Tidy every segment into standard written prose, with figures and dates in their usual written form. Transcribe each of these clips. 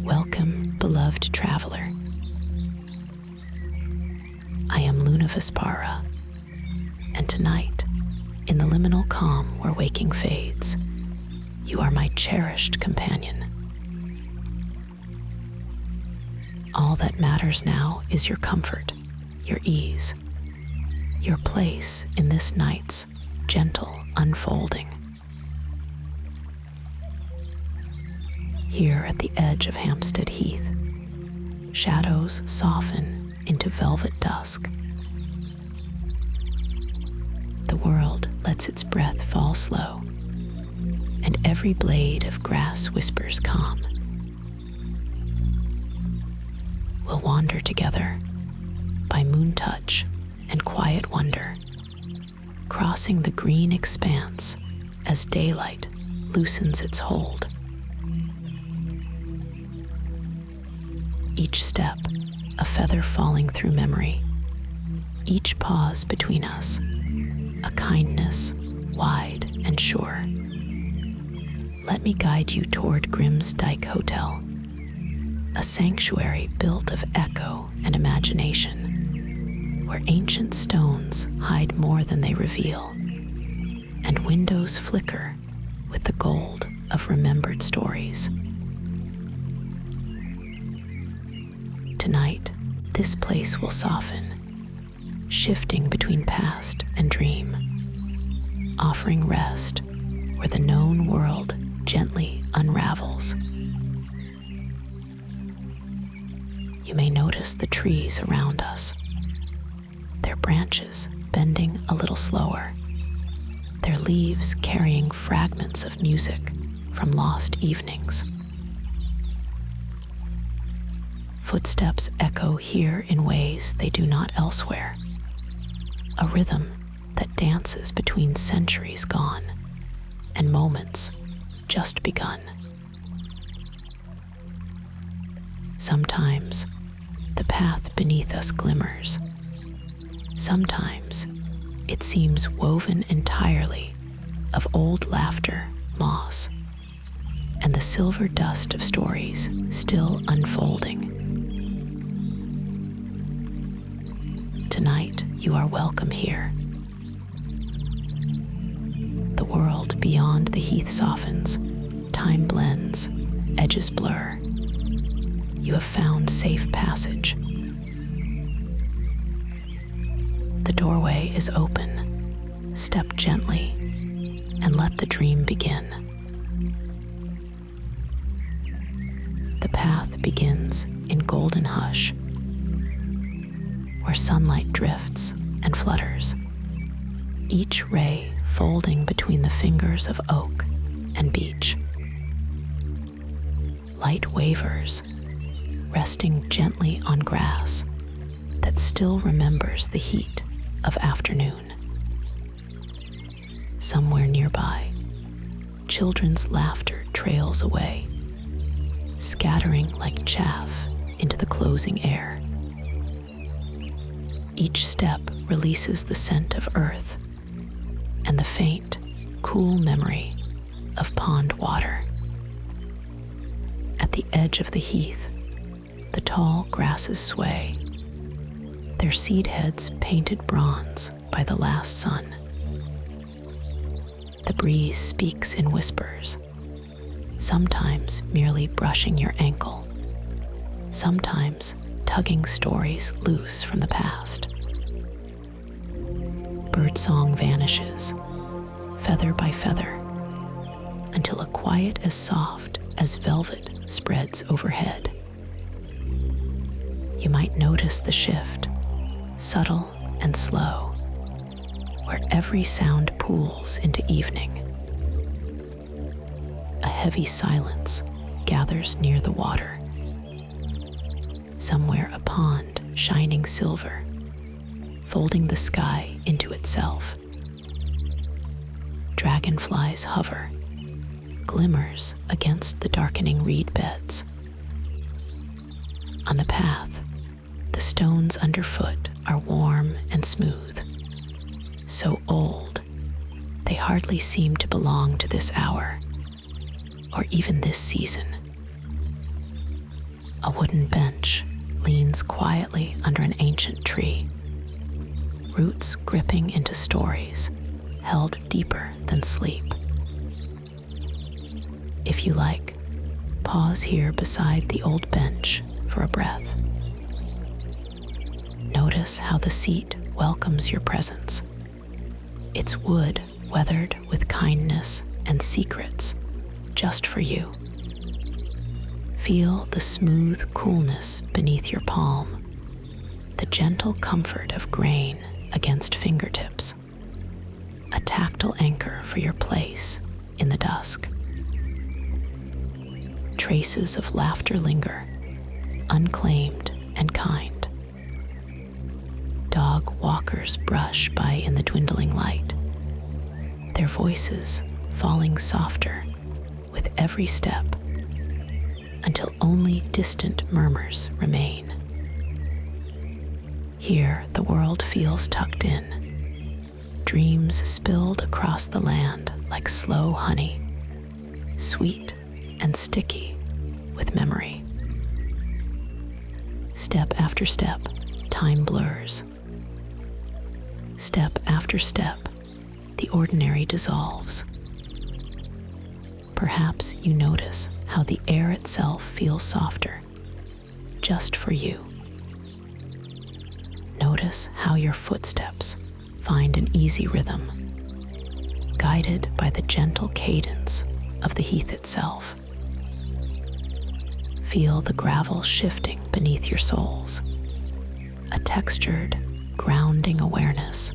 Welcome, beloved traveler. I am Luna Vespara, and tonight, in the liminal calm where waking fades, you are my cherished companion. All that matters now is your comfort, your ease, your place in this night's gentle unfolding. Here at the edge of Hampstead Heath, shadows soften into velvet dusk. The world lets its breath fall slow, and every blade of grass whispers calm. We'll wander together by moon touch and quiet wonder, crossing the green expanse as daylight loosens its hold. Each step, a feather falling through memory. Each pause between us, a kindness wide and sure. Let me guide you toward Grimm's Dyke Hotel, a sanctuary built of echo and imagination, where ancient stones hide more than they reveal, and windows flicker with the gold of remembered stories. Tonight, this place will soften, shifting between past and dream, offering rest where the known world gently unravels. You may notice the trees around us, their branches bending a little slower, their leaves carrying fragments of music from lost evenings. Footsteps echo here in ways they do not elsewhere, a rhythm that dances between centuries gone and moments just begun. Sometimes the path beneath us glimmers. Sometimes it seems woven entirely of old laughter, moss, and the silver dust of stories still unfolding. Tonight, you are welcome here. The world beyond the heath softens, time blends, edges blur. You have found safe passage. The doorway is open. Step gently and let the dream begin. The path begins in golden hush, where sunlight drifts and flutters, each ray folding between the fingers of oak and beech. Light wavers, resting gently on grass that still remembers the heat of afternoon. Somewhere nearby, children's laughter trails away, scattering like chaff into the closing air. Each step releases the scent of earth and the faint, cool memory of pond water. At the edge of the heath, the tall grasses sway, their seed heads painted bronze by the last sun. The breeze speaks in whispers, sometimes merely brushing your ankle, sometimes tugging stories loose from the past. Birdsong vanishes, feather by feather, until a quiet as soft as velvet spreads overhead. You might notice the shift, subtle and slow, where every sound pools into evening. A heavy silence gathers near the water. Somewhere a pond shining silver, folding the sky into itself. Dragonflies hover, glimmers against the darkening reed beds. On the path, the stones underfoot are warm and smooth, so old they hardly seem to belong to this hour or even this season. A wooden bench leans quietly under an ancient tree, roots gripping into stories held deeper than sleep. If you like, pause here beside the old bench for a breath. Notice how the seat welcomes your presence. Its wood weathered with kindness and secrets just for you. Feel the smooth coolness beneath your palm, the gentle comfort of grain against fingertips, a tactile anchor for your place in the dusk. Traces of laughter linger, unclaimed and kind. Dog walkers brush by in the dwindling light, their voices falling softer with every step until only distant murmurs remain. Here the world feels tucked in, dreams spilled across the land like slow honey, sweet and sticky with memory. Step after step, time blurs. Step after step, the ordinary dissolves. Perhaps you notice how the air itself feels softer, just for you. Notice how your footsteps find an easy rhythm, guided by the gentle cadence of the heath itself. Feel the gravel shifting beneath your soles, a textured, grounding awareness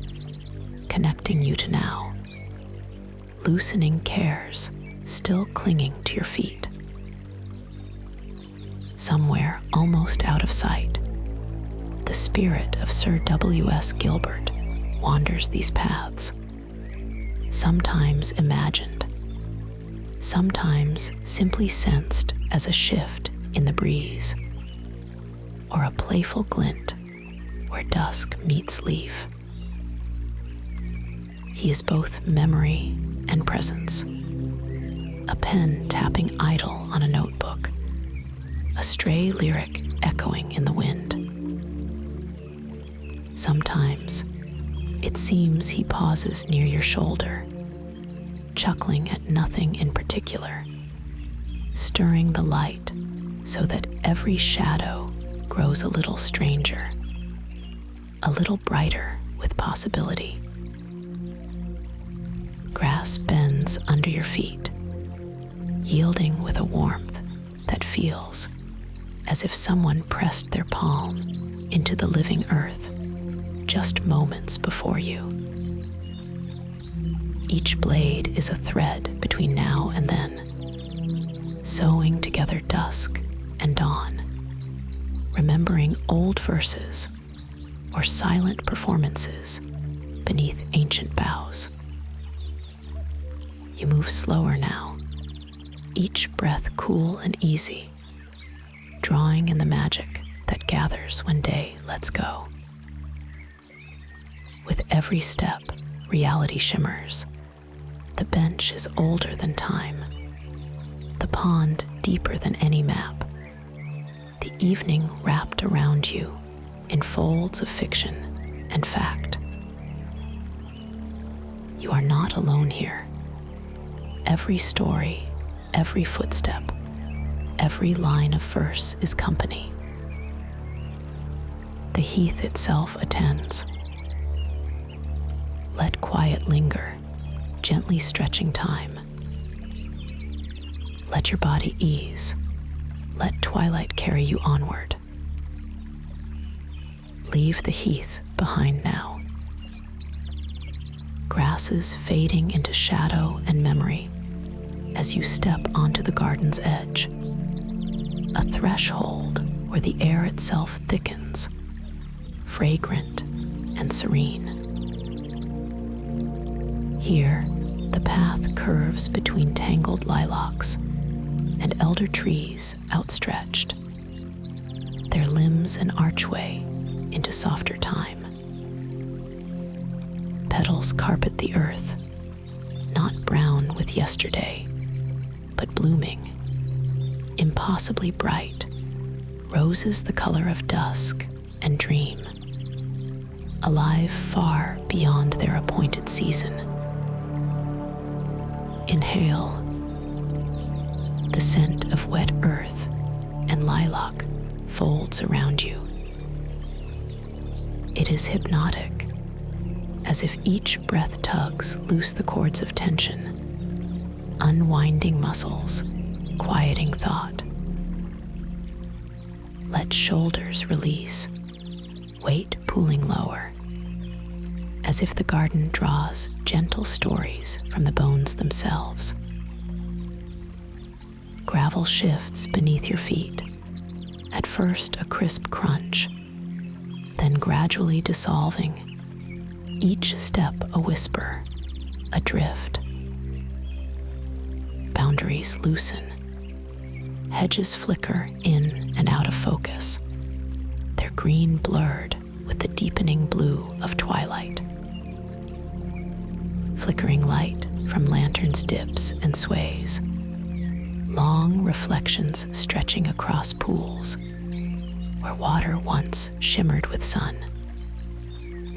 connecting you to now, loosening cares still clinging to your feet. Somewhere almost out of sight, the spirit of Sir W.S. Gilbert wanders these paths, sometimes imagined, sometimes simply sensed as a shift in the breeze, or a playful glint where dusk meets leaf. He is both memory and presence, a pen tapping idle on a notebook, a stray lyric echoing in the wind. Sometimes it seems he pauses near your shoulder, chuckling at nothing in particular, stirring the light so that every shadow grows a little stranger, a little brighter with possibility. Grass bends under your feet, yielding with a warmth that feels as if someone pressed their palm into the living earth just moments before you. Each blade is a thread between now and then, sewing together dusk and dawn, remembering old verses or silent performances beneath ancient boughs. You move slower now, each breath cool and easy, drawing in the magic that gathers when day lets go. With every step, reality shimmers. The bench is older than time, the pond deeper than any map, the evening wrapped around you in folds of fiction and fact. You are not alone here. Every story, every footstep, every line of verse is company. The heath itself attends. Let quiet linger, gently stretching time. Let your body ease. Let twilight carry you onward. Leave the heath behind now. Grasses fading into shadow and memory as you step onto the garden's edge, a threshold where the air itself thickens, fragrant and serene. Here, the path curves between tangled lilacs and elder trees outstretched, their limbs an archway into softer time. Petals carpet the earth, not brown with yesterday, but blooming, impossibly bright, Roses the color of dusk and dream, alive far beyond their appointed season. Inhale the scent of wet earth and lilac folds around you. It is hypnotic, as if each breath tugs loose the cords of tension, unwinding muscles, quieting thought. Let shoulders release, weight pooling lower, as if the garden draws gentle stories from the bones themselves. Gravel shifts beneath your feet, at first a crisp crunch, then gradually dissolving, each step a whisper, a drift. Boundaries loosen. Hedges flicker in and out of focus, their green blurred with the deepening blue of twilight. Flickering light from lanterns dips and sways, long reflections stretching across pools where water once shimmered with sun.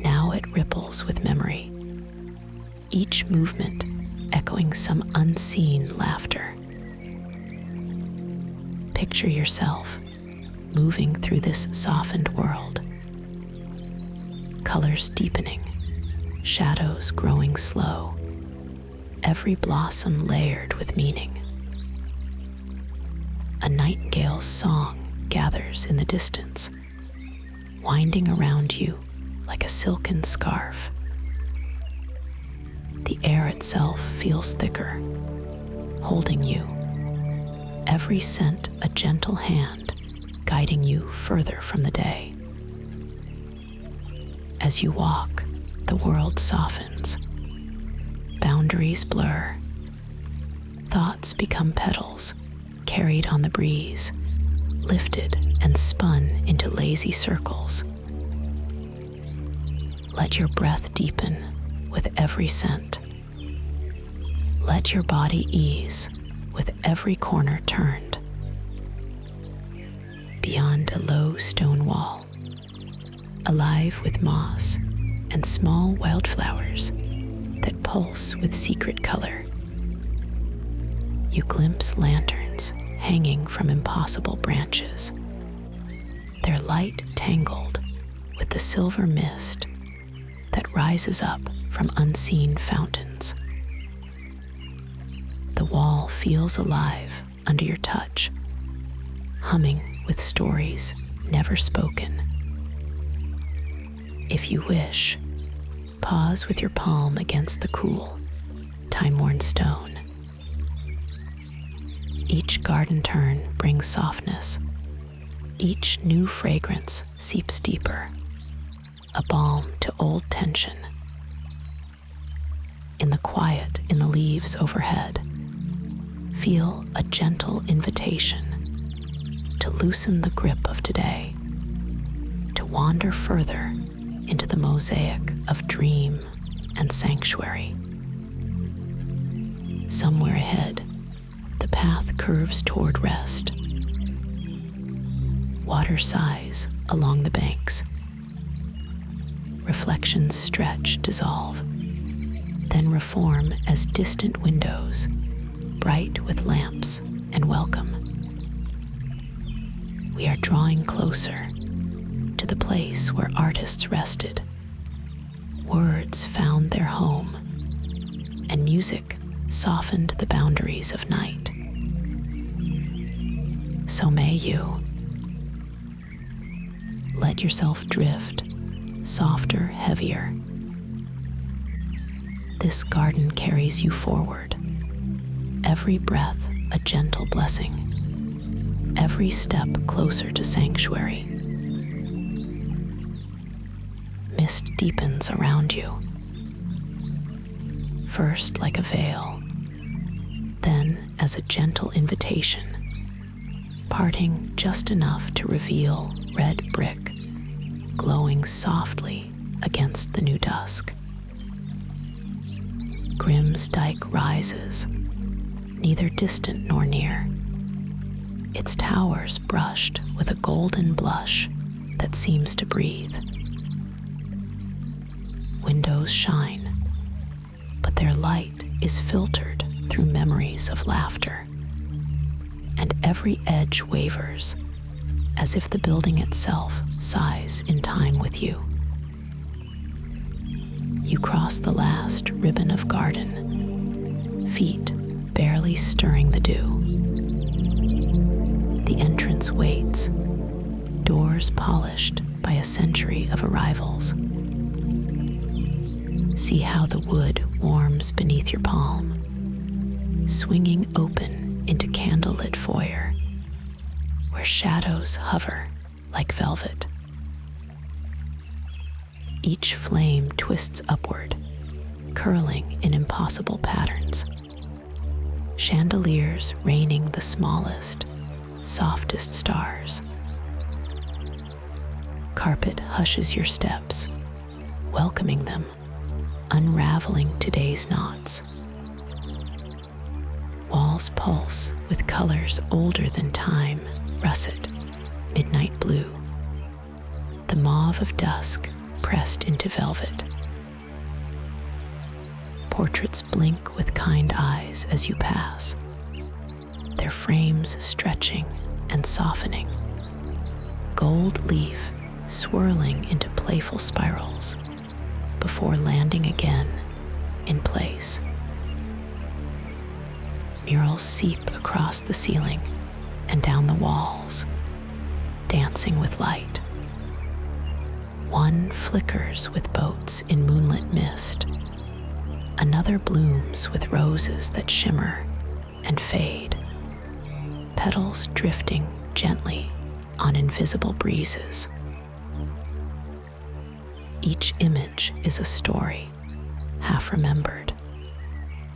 Now it ripples with memory, each movement echoing some unseen laughter. Picture yourself moving through this softened world, colors deepening, shadows growing slow, every blossom layered with meaning. A nightingale's song gathers in the distance, winding around you like a silken scarf. The air itself feels thicker, holding you, every scent a gentle hand guiding you further from the day. As you walk, the world softens, boundaries blur, thoughts become petals carried on the breeze, lifted and spun into lazy circles. Let your breath deepen with every scent. Let your body ease with every corner turned. Beyond a low stone wall, alive with moss and small wildflowers that pulse with secret color, you glimpse lanterns hanging from impossible branches, their light tangled with the silver mist that rises up from unseen fountains. The wall feels alive under your touch, humming with stories never spoken. If you wish, pause with your palm against the cool, time-worn stone. Each garden turn brings softness. Each new fragrance seeps deeper, a balm to old tension. In the quiet in the leaves overhead, feel a gentle invitation to loosen the grip of today, to wander further into the mosaic of dream and sanctuary. Somewhere ahead, the path curves toward rest. Water sighs along the banks. Reflections stretch, dissolve, then reform as distant windows, bright with lamps and welcome. We are drawing closer to the place where artists rested, words found their home, and music softened the boundaries of night. So may you let yourself drift, softer, heavier. This garden carries you forward, every breath a gentle blessing, every step closer to sanctuary. Mist deepens around you, first like a veil, then as a gentle invitation, parting just enough to reveal red brick glowing softly against the new dusk. Grimm's Dyke rises, neither distant nor near, its towers brushed with a golden blush that seems to breathe. Windows shine, but their light is filtered through memories of laughter, and every edge wavers as if the building itself sighs in time with you. You cross the last ribbon of garden, feet barely stirring the dew. The entrance waits, doors polished by a century of arrivals. See how the wood warms beneath your palm, swinging open into candlelit foyer, where shadows hover like velvet. Each flame twists upward, curling in impossible patterns. Chandeliers raining the smallest, softest stars. Carpet hushes your steps, welcoming them, unraveling today's knots. Walls pulse with colors older than time, russet, midnight blue, the mauve of dusk pressed into velvet. Portraits blink with kind eyes as you pass, their frames stretching and softening, gold leaf swirling into playful spirals before landing again in place. Murals seep across the ceiling and down the walls, dancing with light. One flickers with boats in moonlit mist. Another blooms with roses that shimmer and fade, petals drifting gently on invisible breezes. Each image is a story, half remembered,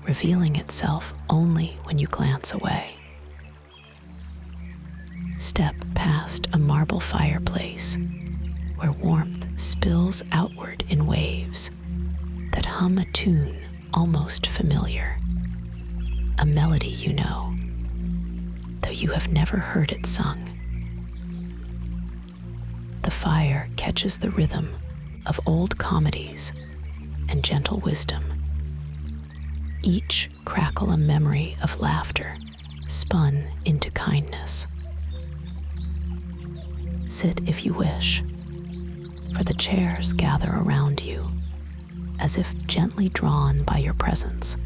revealing itself only when you glance away. Step past a marble fireplace where warmth spills outward in waves that hum a tune almost familiar, a melody you know, though you have never heard it sung. The fire catches the rhythm of old comedies and gentle wisdom, each crackle a memory of laughter spun into kindness. Sit if you wish, for the chairs gather around you, as if gently drawn by your presence,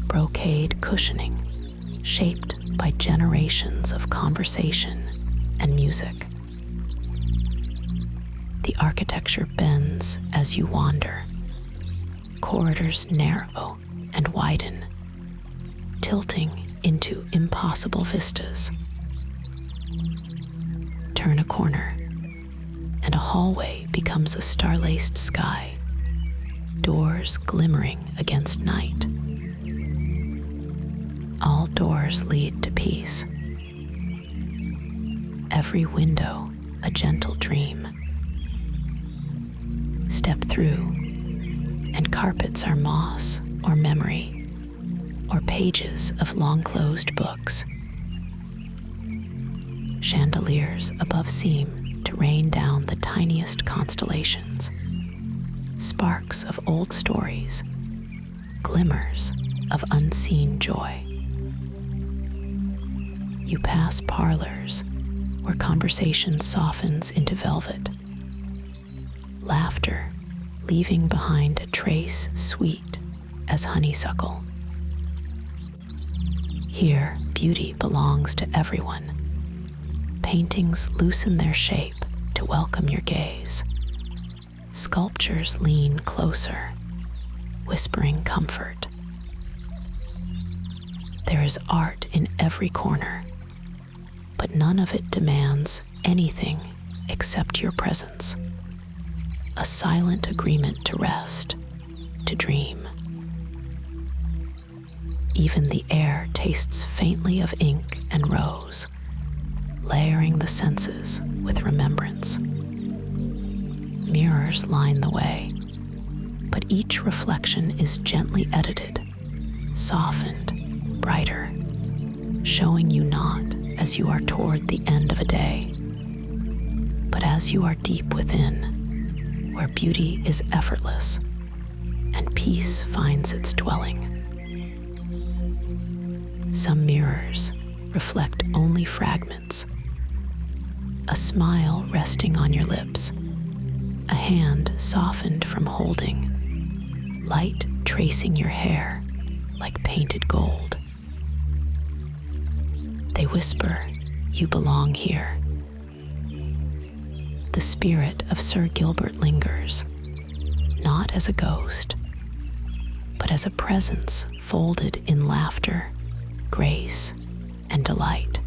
brocade cushioning, shaped by generations of conversation and music. The architecture bends as you wander, corridors narrow and widen, tilting into impossible vistas. Turn a corner, and a hallway becomes a star-laced sky, doors glimmering against night. All doors lead to peace. Every window a gentle dream. Step through, and carpets are moss or memory, or pages of long-closed books. Chandeliers above seem to rain down the tiniest constellations, sparks of old stories, glimmers of unseen joy. You pass parlors where conversation softens into velvet, laughter leaving behind a trace sweet as honeysuckle. Here, beauty belongs to everyone. Paintings loosen their shape to welcome your gaze. Sculptures lean closer, whispering comfort. There is art in every corner, but none of it demands anything except your presence. A silent agreement to rest, to dream. Even the air tastes faintly of ink and rose, layering the senses with remembrance. Mirrors line the way, but each reflection is gently edited, softened, brighter, showing you not as as you are toward the end of a day, but as you are deep within, where beauty is effortless and peace finds its dwelling. Some mirrors reflect only fragments, a smile resting on your lips, a hand softened from holding, light tracing your hair like painted gold. They whisper, "You belong here." The spirit of Sir Gilbert lingers, not as a ghost, but as a presence folded in laughter, grace, and delight.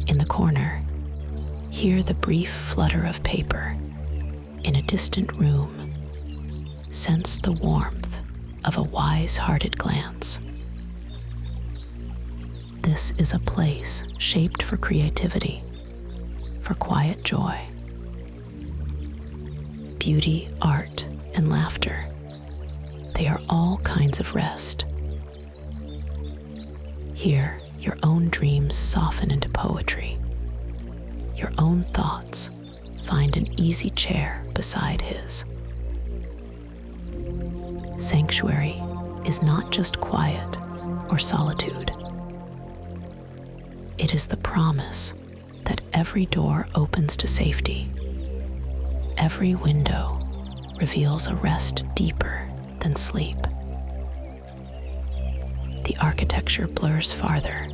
In the corner, hear the brief flutter of paper. In a distant room, sense the warmth of a wise-hearted glance. This is a place shaped for creativity, for quiet joy. Beauty, art, and laughter, they are all kinds of rest. Here, your own dreams soften into poetry. Your own thoughts find an easy chair beside his. Sanctuary is not just quiet or solitude. It is the promise that every door opens to safety. Every window reveals a rest deeper than sleep. The architecture blurs farther,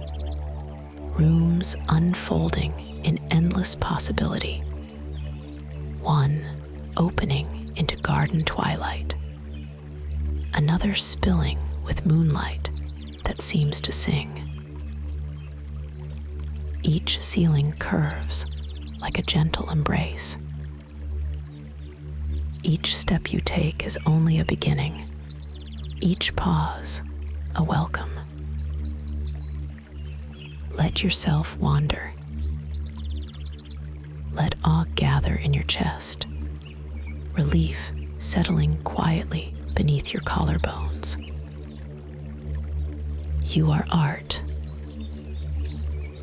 rooms unfolding in endless possibility. One opening into garden twilight, another spilling with moonlight that seems to sing. Each ceiling curves like a gentle embrace. Each step you take is only a beginning, each pause a welcome. Let yourself wander. Let awe gather in your chest, relief settling quietly beneath your collarbones. You are art.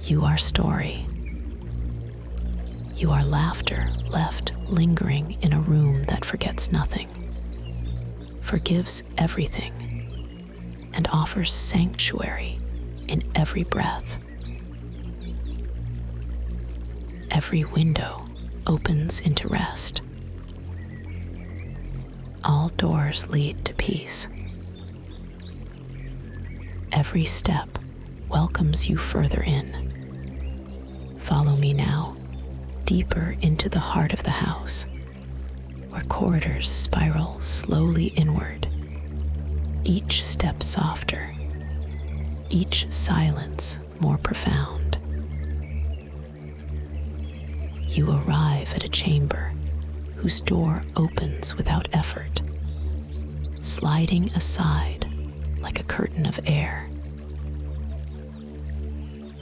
You are story. You are laughter left lingering in a room that forgets nothing, forgives everything, and offers sanctuary in every breath. Every window opens into rest. All doors lead to peace. Every step welcomes you further in. Follow me now, deeper into the heart of the house, where corridors spiral slowly inward, each step softer, each silence more profound. You arrive at a chamber whose door opens without effort, sliding aside like a curtain of air.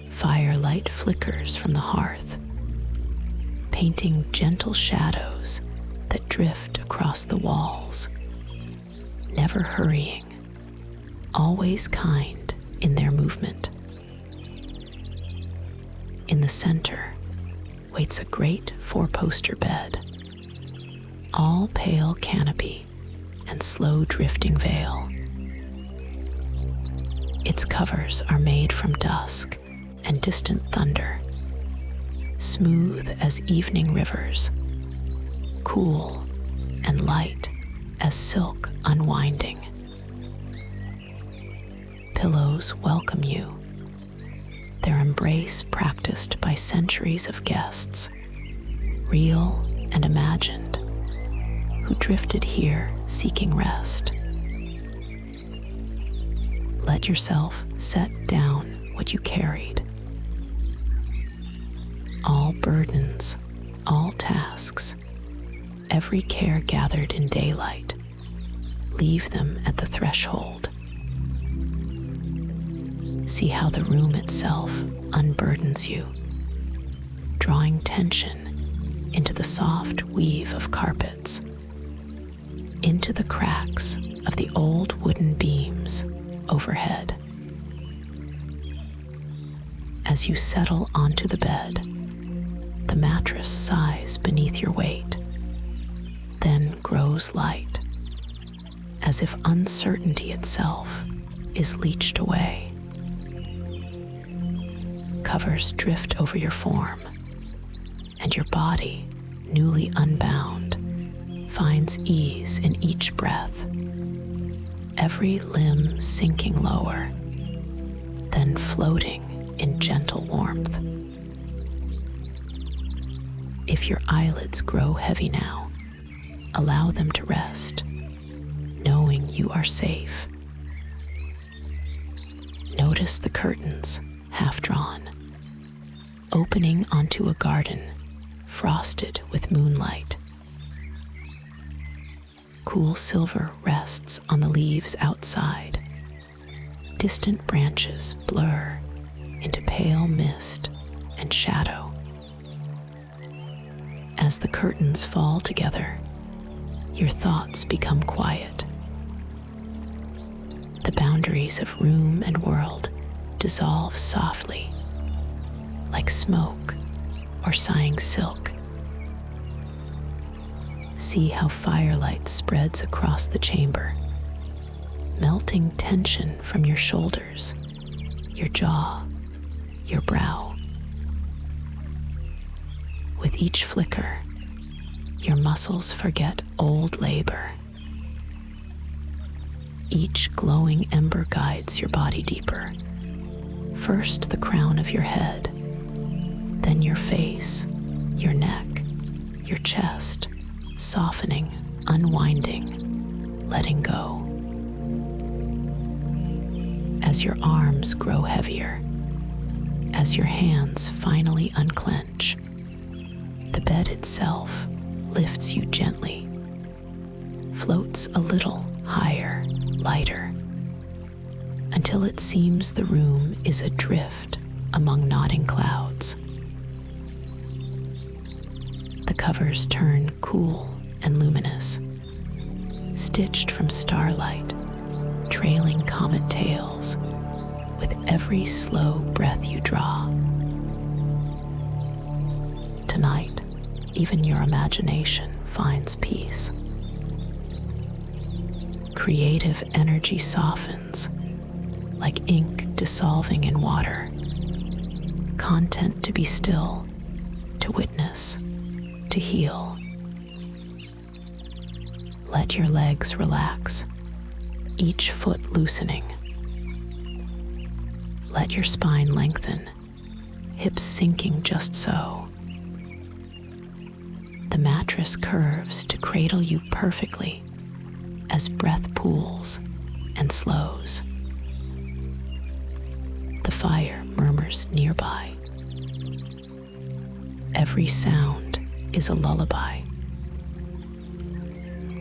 Firelight flickers from the hearth, painting gentle shadows that drift across the walls, never hurrying, always kind in their movement. In the center waits a great four-poster bed, all pale canopy and slow drifting veil. Its covers are made from dusk and distant thunder, smooth as evening rivers, cool and light as silk unwinding. Pillows welcome you, their embrace practiced by centuries of guests, real and imagined, who drifted here seeking rest. Let yourself set down what you carried. All burdens, all tasks, every care gathered in daylight, leave them at the threshold. See how the room itself unburdens you, drawing tension into the soft weave of carpets, into the cracks of the old wooden beams overhead. As you settle onto the bed, the mattress sighs beneath your weight, then grows light, as if uncertainty itself is leached away. Covers drift over your form, and your body, newly unbound, finds ease in each breath, every limb sinking lower, then floating in gentle warmth. If your eyelids grow heavy now, allow them to rest, knowing you are safe. Notice the curtains, half drawn, opening onto a garden frosted with moonlight. Cool silver rests on the leaves outside. Distant branches blur into pale mist and shadow. As the curtains fall together, your thoughts become quiet. The boundaries of room and world dissolve softly, like smoke or sighing silk. See how firelight spreads across the chamber, melting tension from your shoulders, your jaw, your brow. With each flicker, your muscles forget old labor. Each glowing ember guides your body deeper. First the crown of your head, then your face, your neck, your chest, softening, unwinding, letting go. As your arms grow heavier, as your hands finally unclench, the bed itself lifts you gently, floats a little higher, lighter, until it seems the room is adrift among nodding clouds. The covers turn cool and luminous, stitched from starlight, trailing comet tails with every slow breath you draw. Tonight, even your imagination finds peace. Creative energy softens, like ink dissolving in water, content to be still, to witness, to heal. Let your legs relax, each foot loosening. Let your spine lengthen, hips sinking just so. The mattress curves to cradle you perfectly as breath pools and slows. The fire murmurs nearby. Every sound is a lullaby.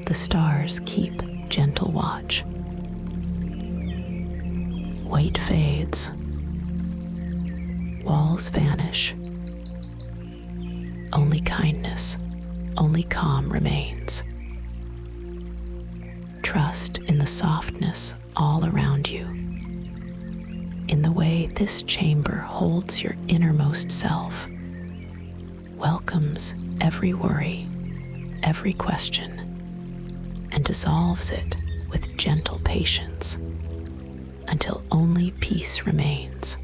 The stars keep gentle watch. Weight fades. Walls vanish. Only kindness, only calm remains. Trust in the softness all around you, in the way this chamber holds your innermost self, welcomes every worry, every question, and dissolves it with gentle patience until only peace remains.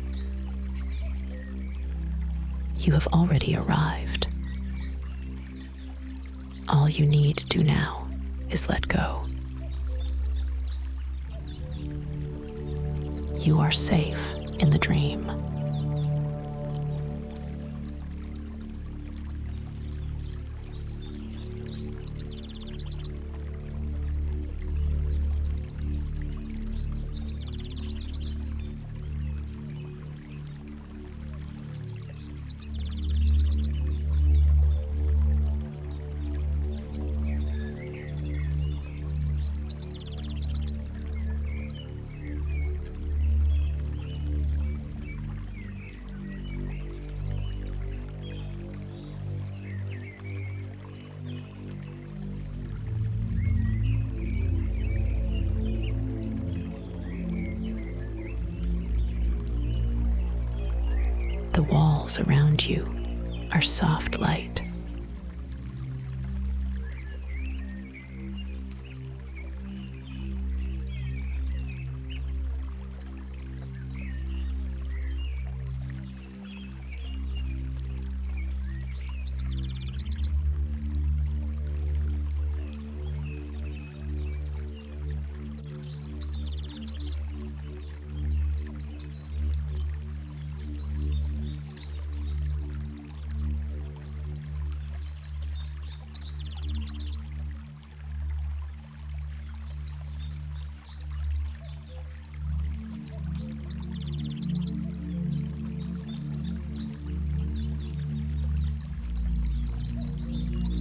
You have already arrived. All you need to do now is let go. You are safe in the dream. The walls around you are soft light.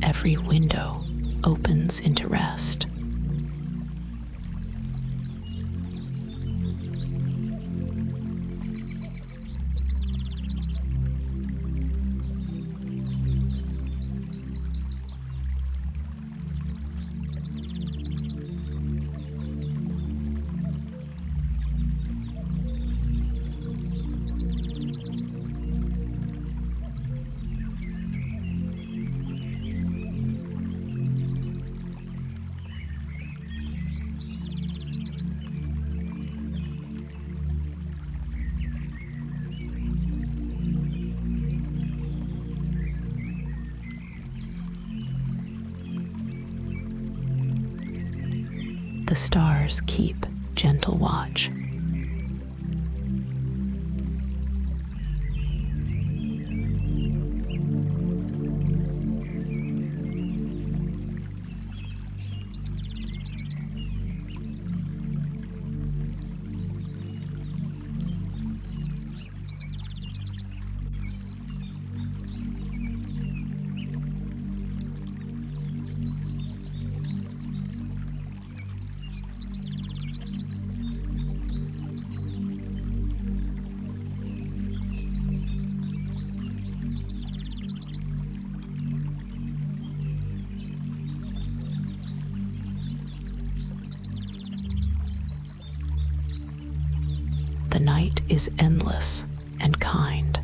Every window opens into rest. The stars keep gentle watch. The night is endless and kind.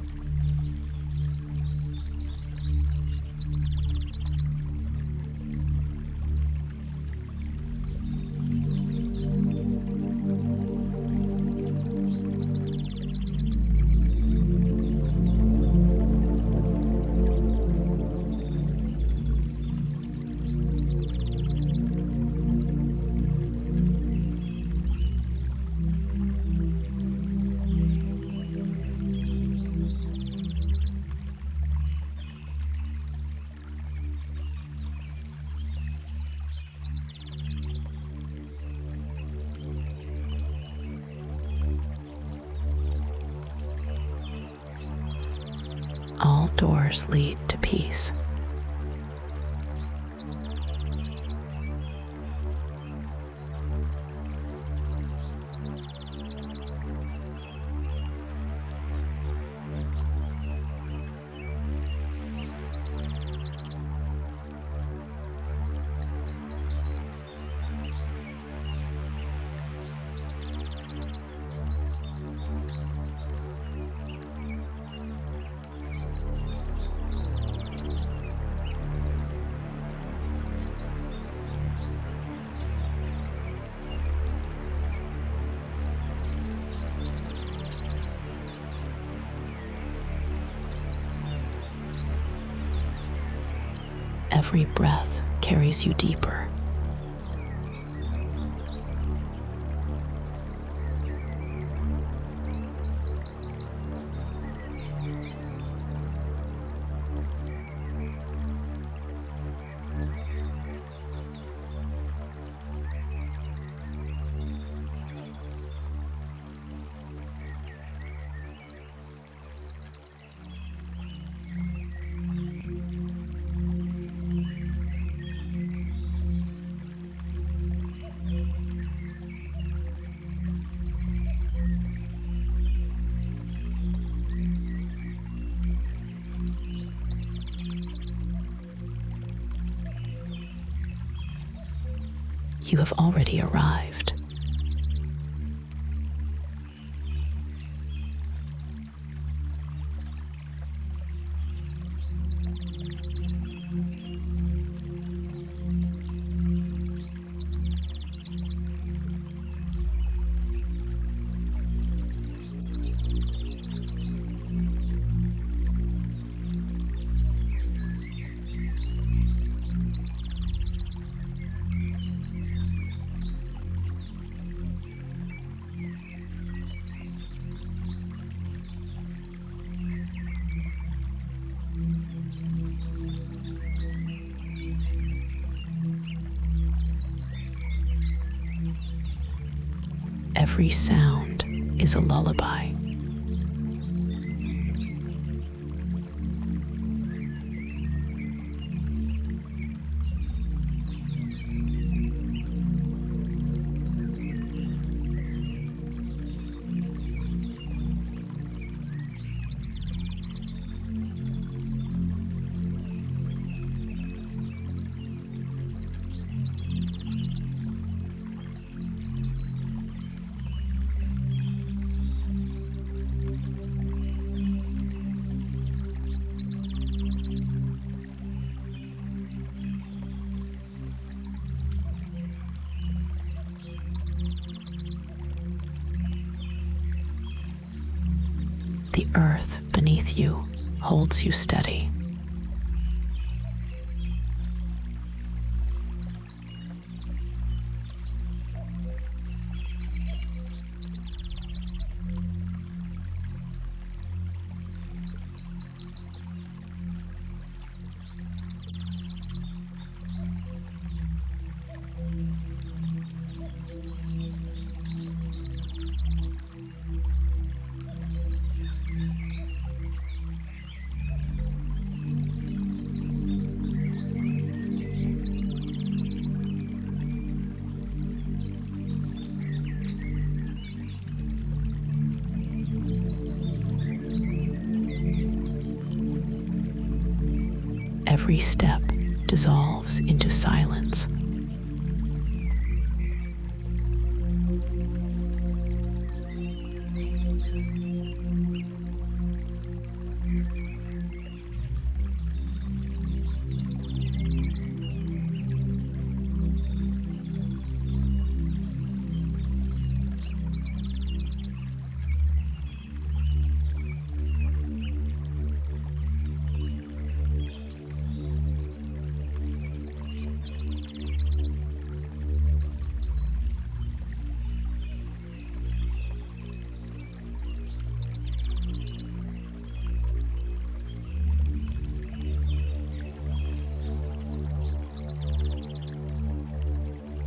All doors lead to peace. Every breath carries you deeper. You have already arrived. every sound is a lullaby. The earth beneath you holds you steady. Every step dissolves into silence.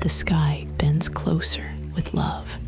The sky bends closer with love.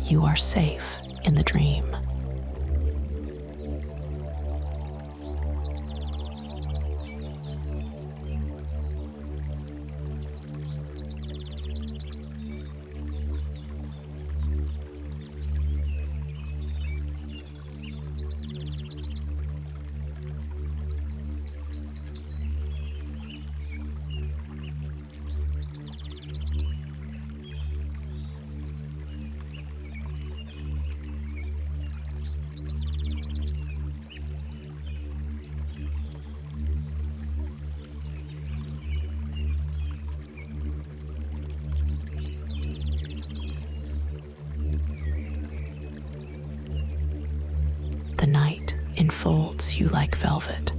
You are safe in the dream. The night enfolds you like velvet.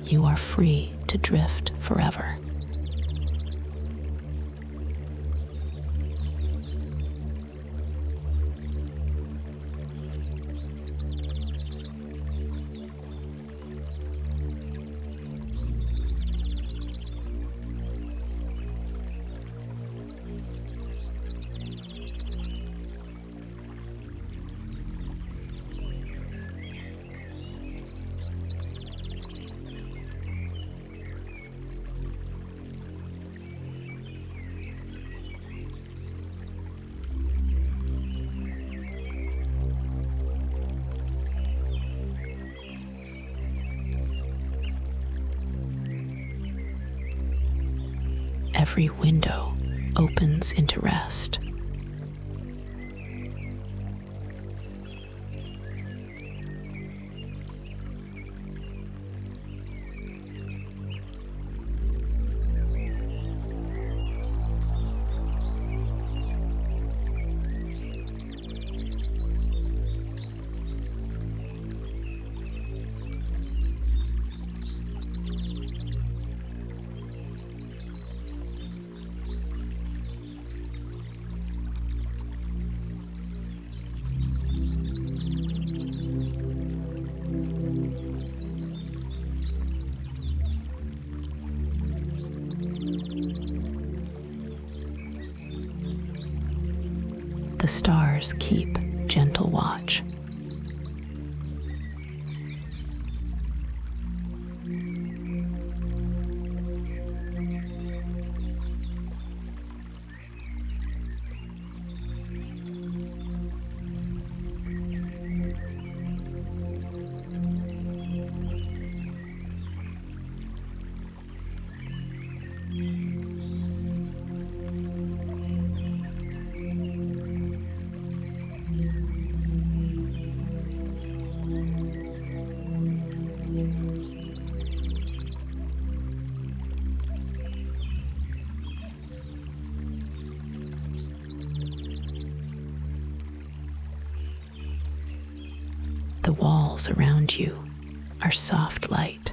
You are free to drift forever. Every window opens into rest. The stars keep gentle watch. The walls around you are soft light.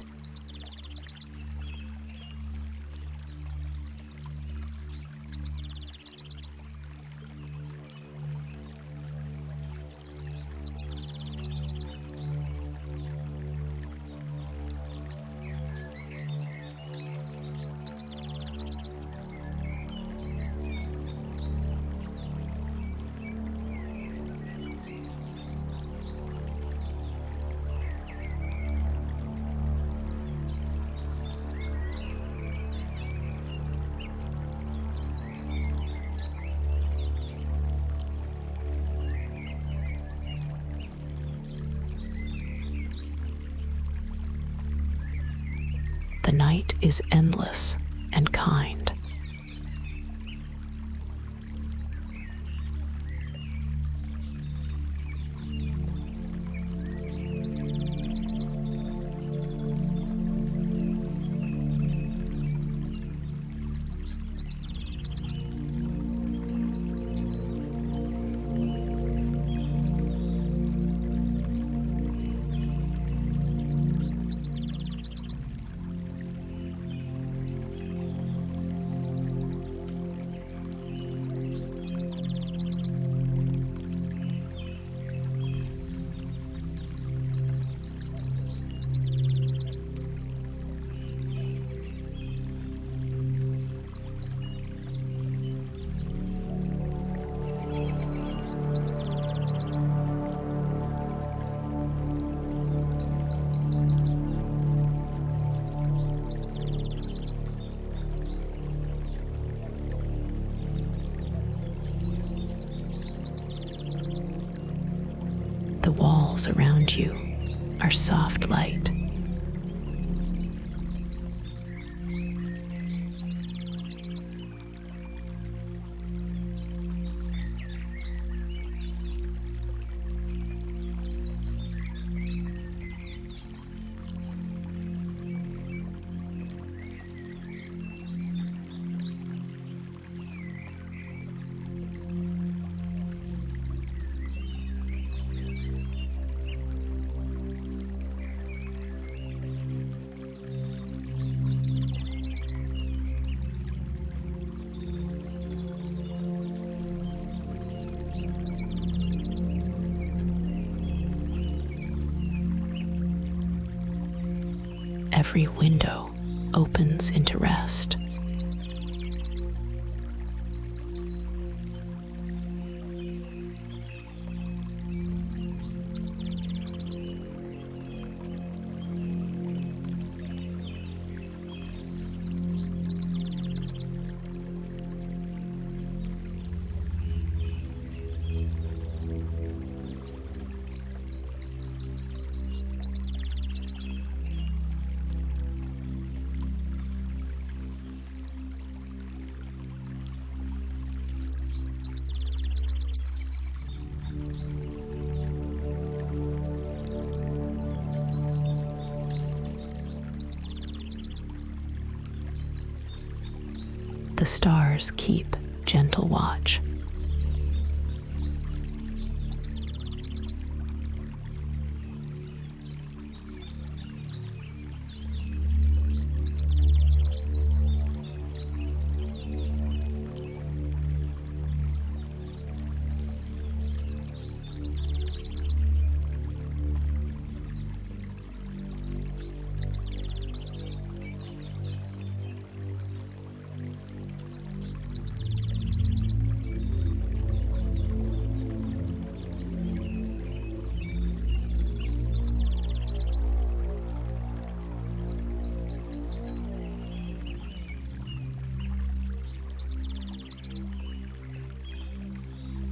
The night is endless and kind. The walls around you are soft light. Every window opens into rest. The stars keep gentle watch.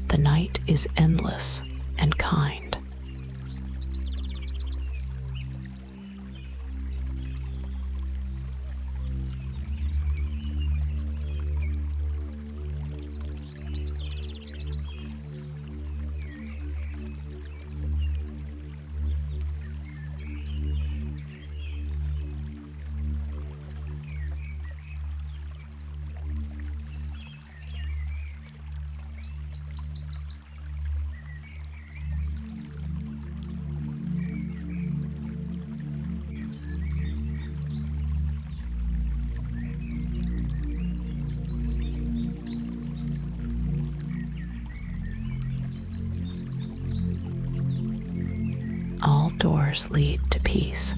The night is endless and kind. All doors lead to peace.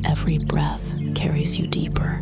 Every breath carries you deeper.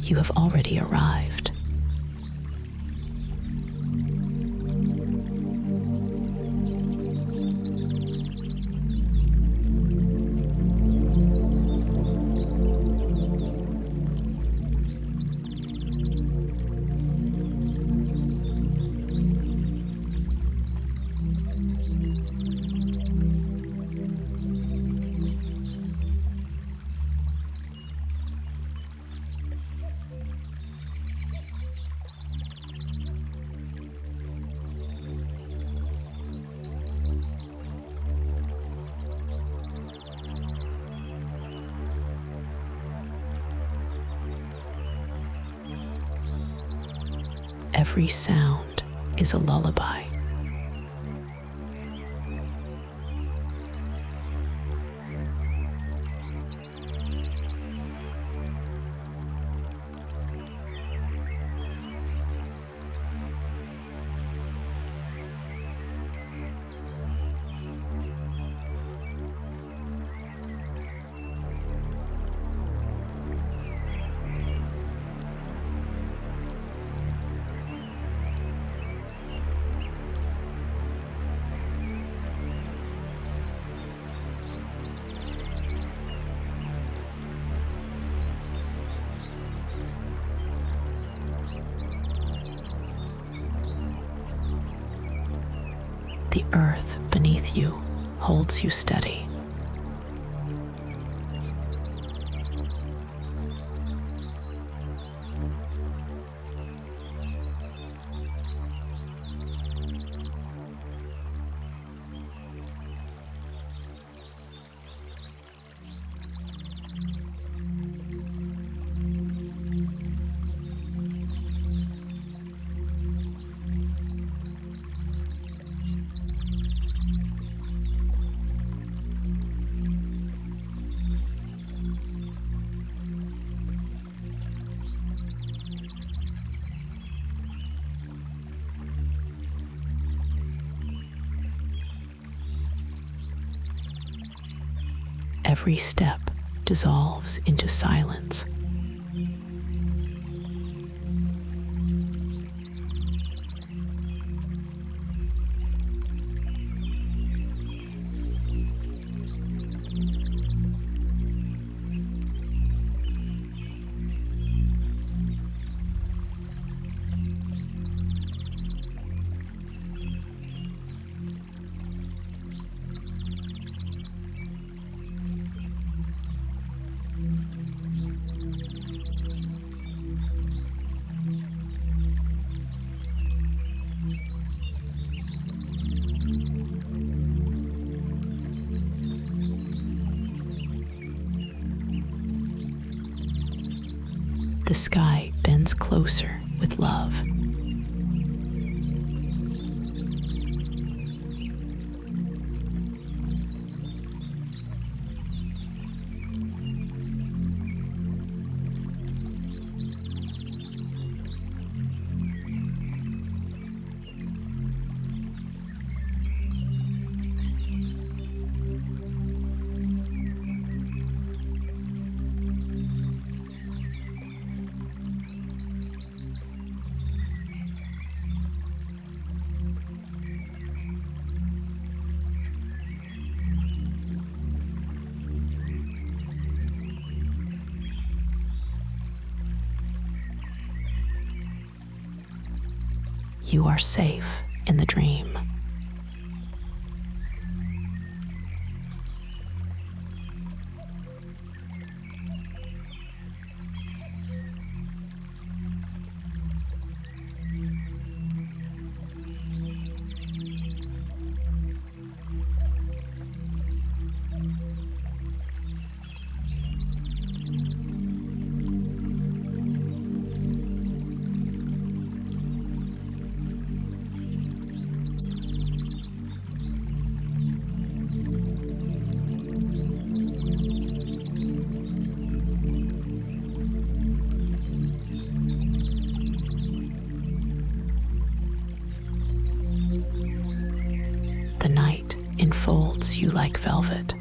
You have already arrived. Every sound is a lullaby. The earth beneath you holds you steady. every step dissolves into silence. The sky bends closer with love. You are safe in the dream. The night enfolds you like velvet.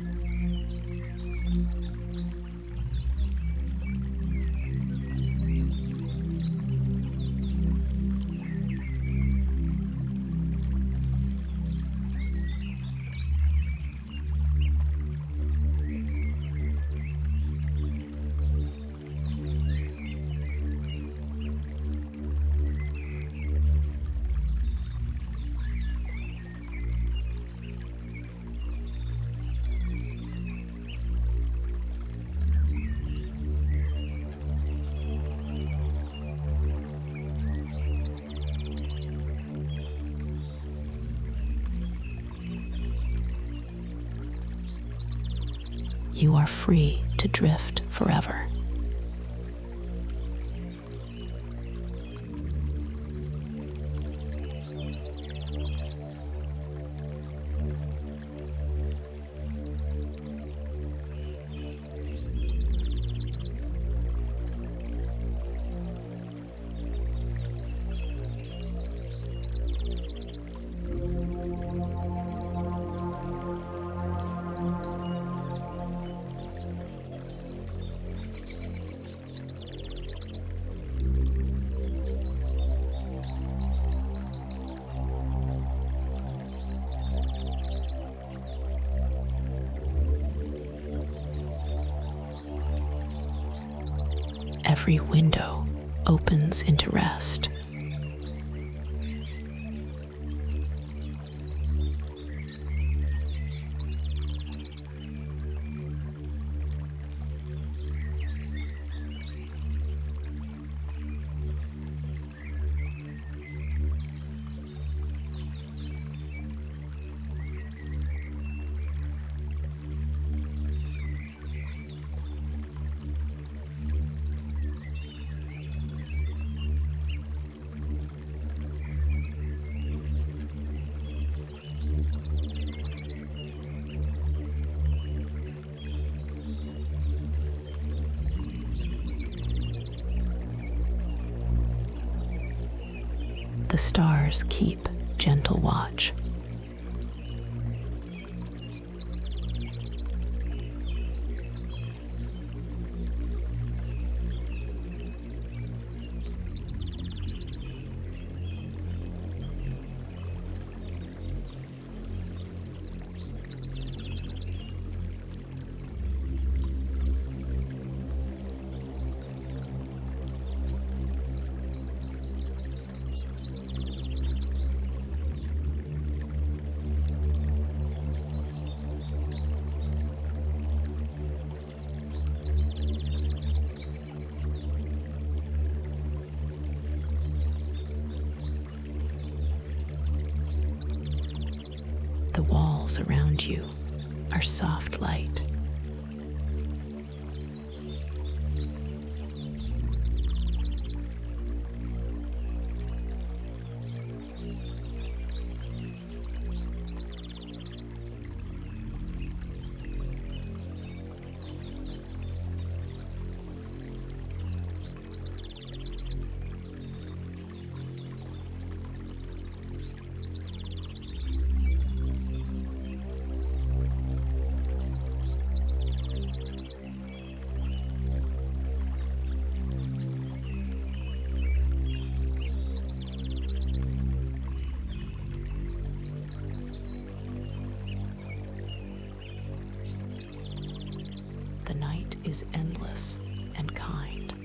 You are free to drift forever. Every window opens into rest. The stars keep gentle watch. candles around you are soft light. The night is endless and kind.